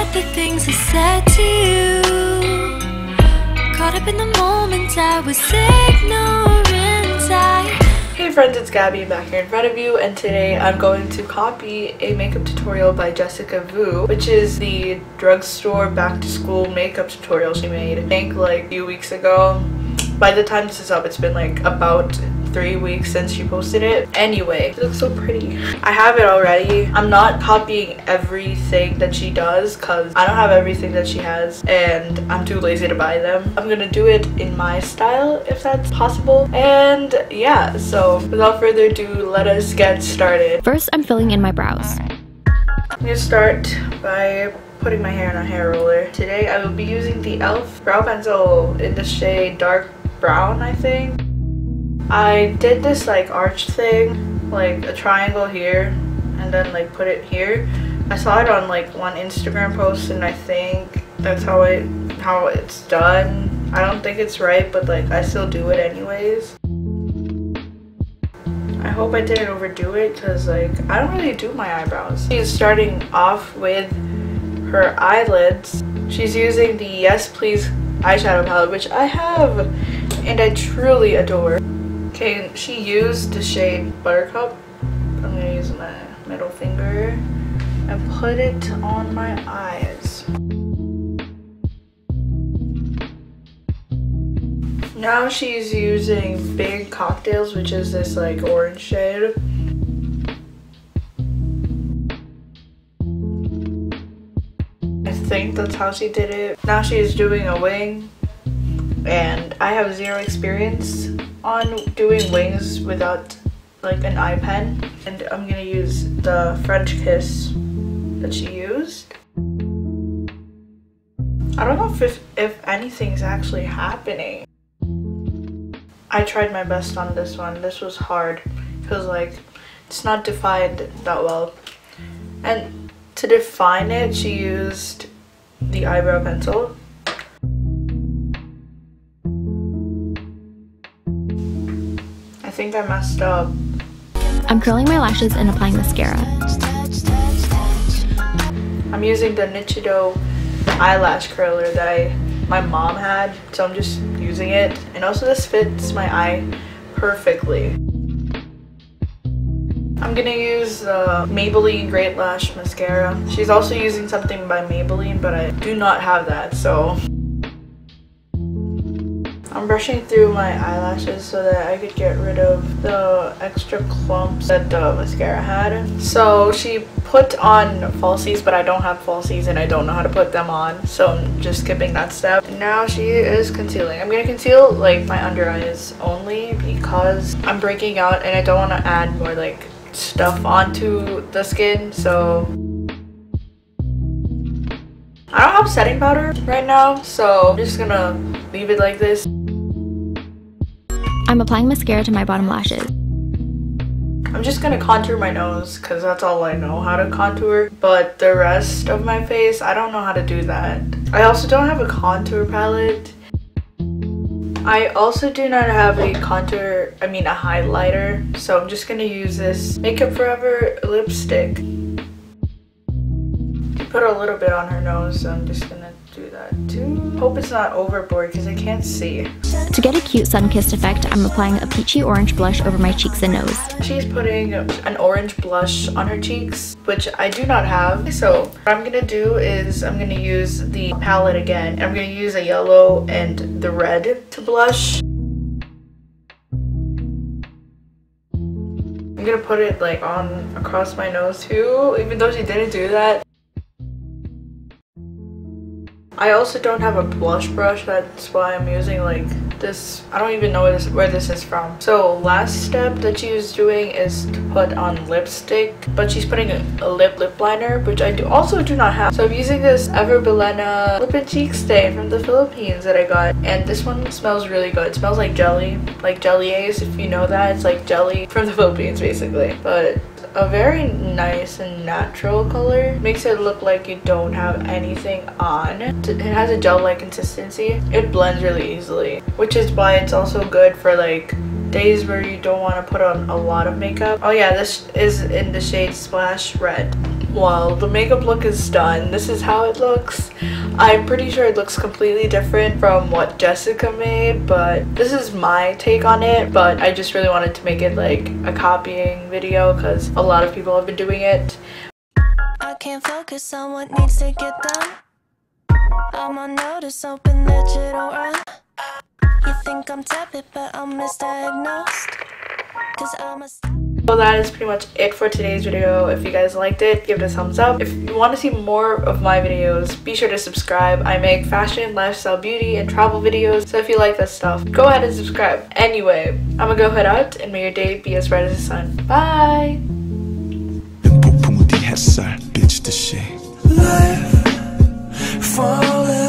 regret the things I said to you. Caught up in the moment, I was ignorant. Hey friends, it's Gabby back here in front of you, and today I'm going to copy a makeup tutorial by Jessica Vu, which is the drugstore back to school makeup tutorial she made, I think like a few weeks ago. By the time this is up, it's been like about 3 weeks since she posted it. Anyway, it looks so pretty. I have it already. I'm not copying everything that she does because I don't have everything that she has and I'm too lazy to buy them. I'm gonna do it in my style if that's possible. And yeah, so without further ado, let us get started. First, I'm filling in my brows. I'm gonna start by putting my hair in a hair roller. Today I will be using the e.l.f. brow pencil in the shade dark brown, I think. I did this like arch thing, like a triangle here and then like put it here. I saw it on like one Instagram post and I think that's how it's done. I don't think it's right, but like I still do it anyways. I hope I didn't overdo it because like I don't really do my eyebrows. She's starting off with her eyelids. She's using the Yes Please eyeshadow palette, which I have and I truly adore. Okay, she used the shade Buttercup. I'm gonna use my middle finger and put it on my eyes. Now she's using Big Cocktails, which is this like orange shade. I think that's how she did it. Now she's doing a wing, and I have zero experience on doing wings without like an eye pen, and I'm gonna use the French Kiss that she used. I don't know if anything's actually happening. I tried my best on this one. This was hard because like it's not defined that well, and to define it she used the eyebrow pencil. I think I messed up. I'm curling my lashes and applying mascara. I'm using the Nichido eyelash curler that my mom had, so I'm just using it. And also this fits my eye perfectly. I'm gonna use the Maybelline Great Lash Mascara. She's also using something by Maybelline, but I do not have that, so I'm brushing through my eyelashes so that I could get rid of the extra clumps that the mascara had. So she put on falsies, but I don't have falsies and I don't know how to put them on, so I'm just skipping that step. Now she is concealing. I'm gonna conceal like my under eyes only because I'm breaking out and I don't want to add more like stuff onto the skin, so I don't have setting powder right now, so I'm just gonna leave it like this. I'm applying mascara to my bottom lashes. I'm just gonna contour my nose because that's all I know how to contour, but the rest of my face, I don't know how to do that. I also don't have a contour palette. I also do not have a highlighter, so I'm just gonna use this Makeup Forever lipstick. Put a little bit on her nose, so I'm just gonna do that too. Hope it's not overboard because I can't see. To get a cute sun-kissed effect, I'm applying a peachy orange blush over my cheeks and nose. She's putting an orange blush on her cheeks, which I do not have. So what I'm gonna do is I'm gonna use the palette again. I'm gonna use a yellow and the red to blush. I'm gonna put it like on across my nose too, even though she didn't do that. I also don't have a blush brush, that's why I'm using like this. I don't even know where this is from. So last step that she was doing is to put on lipstick, but she's putting a lip liner, which I also do not have. So I'm using this bilena lip and cheek stain from the Philippines that I got, and this one smells really good. It smells like jelly, like jelly ace, if you know that. It's like jelly from the Philippines basically, but a very nice and natural color. Makes it look like you don't have anything on. It has a gel-like consistency. It blends really easily, which is why it's also good for like days where you don't want to put on a lot of makeup. Oh yeah, this is in the shade Splash Red. Well, the makeup look is done. This is how it looks. I'm pretty sure it looks completely different from what Jessica made, but this is my take on it. But I just really wanted to make it like a copying video because a lot of people have been doing it. I can't focus on what needs to get done. I'm on notice, open digital run. You think I'm tepid, but I'm misdiagnosed. Cause I'm a... So that is pretty much it for today's video. If you guys liked it, give it a thumbs up. If you want to see more of my videos, be sure to subscribe. I make fashion, lifestyle, beauty, and travel videos. So if you like that stuff, go ahead and subscribe. Anyway, I'm gonna go head out and may your day be as bright as the sun. Bye! Falling